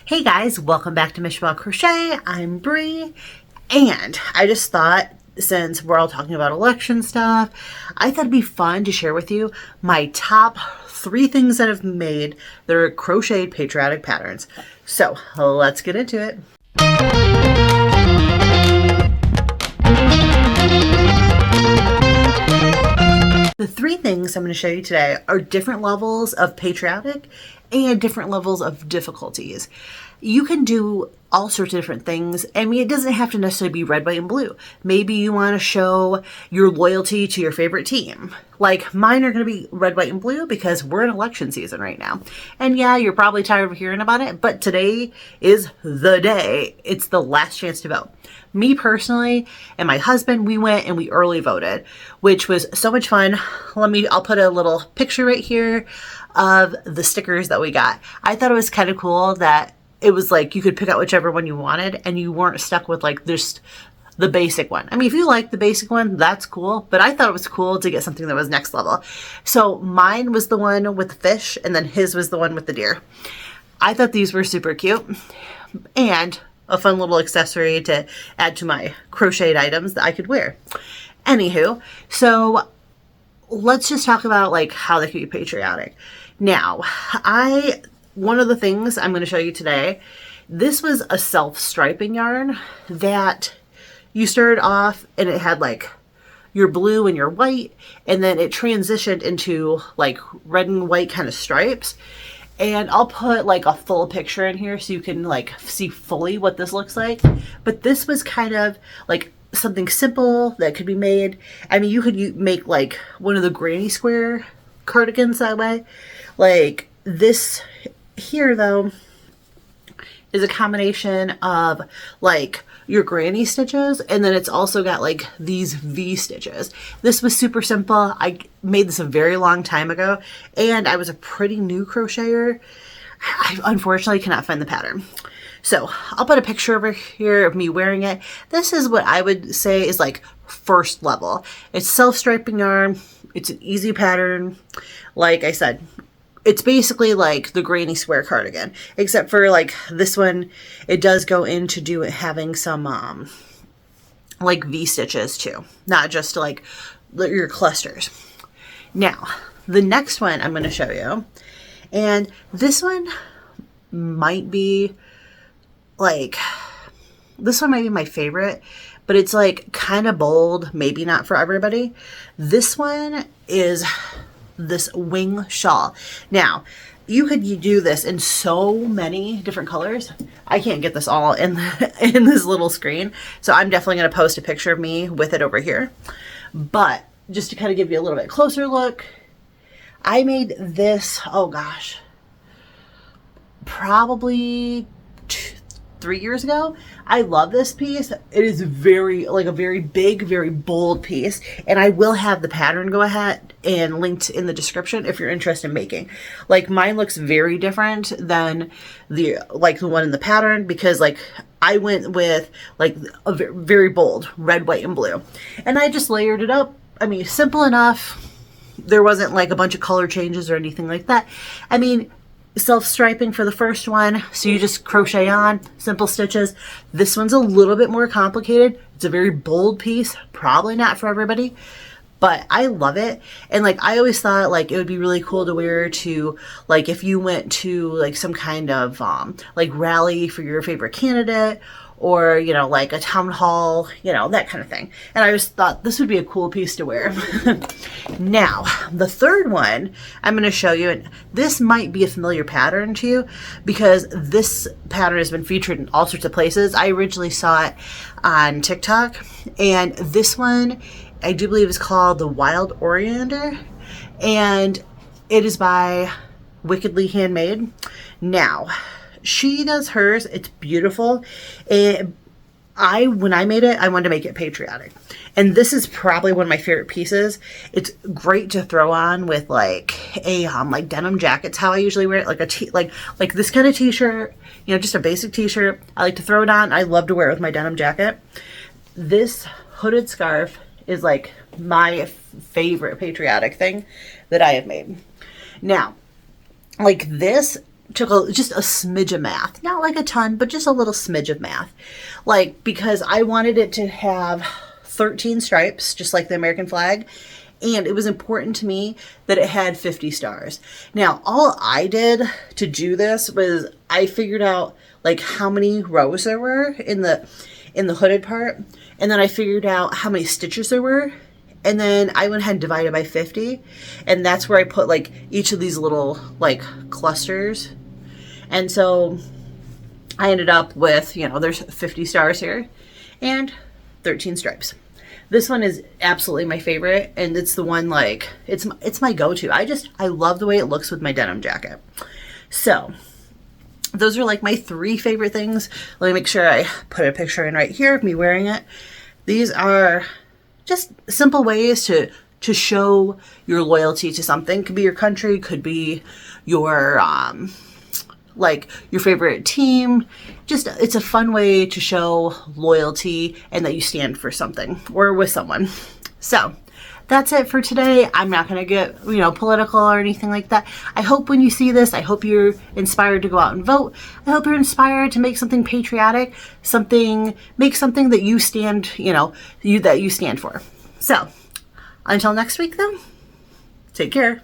Hey guys, welcome back to Patriotic Crochet. I'm Bree, and I just thought, since we're all talking about election stuff, I thought it'd be fun to share with you my top 3 things that I've made that are crocheted patriotic patterns. So let's get into it. The 3 things I'm going to show you today are different levels of patriotic and different levels of difficulties. You can do all sorts of different things. I mean, it doesn't have to necessarily be red, white, and blue. Maybe you want to show your loyalty to your favorite team. Like mine are going to be red, white, and blue because we're in election season right now. And yeah, you're probably tired of hearing about it, but today is the day. It's the last chance to vote. Me personally and my husband, we went and we early voted, which was so much fun. I'll put a little picture right here of the stickers that we got. I thought it was kind of cool that it was like you could pick out whichever one you wanted and you weren't stuck with like just the basic one. I mean, if you like the basic one, that's cool, but I thought it was cool to get something that was next level. So mine was the one with the fish and then his was the one with the deer. I thought these were super cute and a fun little accessory to add to my crocheted items that I could wear. Anywho, so let's just talk about like how they could be patriotic. Now, one of the things I'm going to show you today, this was a self-striping yarn that you started off and it had like your blue and your white, and then it transitioned into like red and white kind of stripes. And I'll put like a full picture in here so you can like see fully what this looks like. But this was kind of like something simple that could be made. I mean, you could make like one of the granny square cardigans that way. Like this here though is a combination of like your granny stitches, and then it's also got like these V stitches. This was super simple. I made this a very long time ago and I was a pretty new crocheter. I unfortunately cannot find the pattern. So I'll put a picture over here of me wearing it. This is what I would say is like first level. It's self-striping yarn. It's an easy pattern. Like I said, it's basically like the granny square cardigan, except for like this one, it does go into having some like V stitches too, not just like your clusters. Now, the next one I'm going to show you, and this one might be my favorite, but it's like kind of bold, maybe not for everybody. This one is this wing shawl. Now, you could do this in so many different colors. I can't get this all in this little screen, so I'm definitely going to post a picture of me with it over here. But just to kind of give you a little bit closer look, I made this, oh gosh, probably 3 years ago. I love this piece. It is a very big, very bold piece, and I will have the pattern go ahead and linked in the description if you're interested in making. Like mine looks very different than the one in the pattern because like I went with like a very bold red, white, and blue, and I just layered it up. I mean, simple enough. There wasn't like a bunch of color changes or anything like that. I mean, self-striping for the first one, so you just crochet on simple stitches. This one's a little bit more complicated. It's a very bold piece, probably not for everybody, but I love it. And like I always thought like it would be really cool to wear to like if you went to like some kind of like rally for your favorite candidate, or you know, like a town hall, you know, that kind of thing. And I just thought this would be a cool piece to wear. Now, the third one I'm going to show you, and this might be a familiar pattern to you because this pattern has been featured in all sorts of places. I originally saw it on TikTok, and this one I do believe is called the Wild Oleander, and it is by Wickedly Handmade. Now, she does hers. It's beautiful. And when I made it, I wanted to make it patriotic. And this is probably one of my favorite pieces. It's great to throw on with like a like denim jacket. It's how I usually wear it, like this kind of t-shirt, you know, just a basic t-shirt. I like to throw it on. I love to wear it with my denim jacket. This hooded scarf is like my favorite patriotic thing that I have made. Now, like this took just a smidge of math, not like a ton, but just a little smidge of math, like, because I wanted it to have 13 stripes, just like the American flag. And it was important to me that it had 50 stars. Now, all I did to do this was I figured out like how many rows there were in the hooded part. And then I figured out how many stitches there were. And then I went ahead and divided by 50. And that's where I put like each of these little like clusters. And so I ended up with, you know, there's 50 stars here and 13 stripes. This one is absolutely my favorite, and it's the one, like, it's my go-to. I love the way it looks with my denim jacket. So those are like my 3 favorite things. Let me make sure I put a picture in right here of me wearing it. These are just simple ways to show your loyalty to something. Could be your country, could be your like your favorite team. Just, it's a fun way to show loyalty and that you stand for something or with someone. So that's it for today. I'm not going to get, you know, political or anything like that. I hope when you see this, I hope you're inspired to go out and vote. I hope you're inspired to make something patriotic, make something that you stand, you know, that you stand for. So until next week though, take care.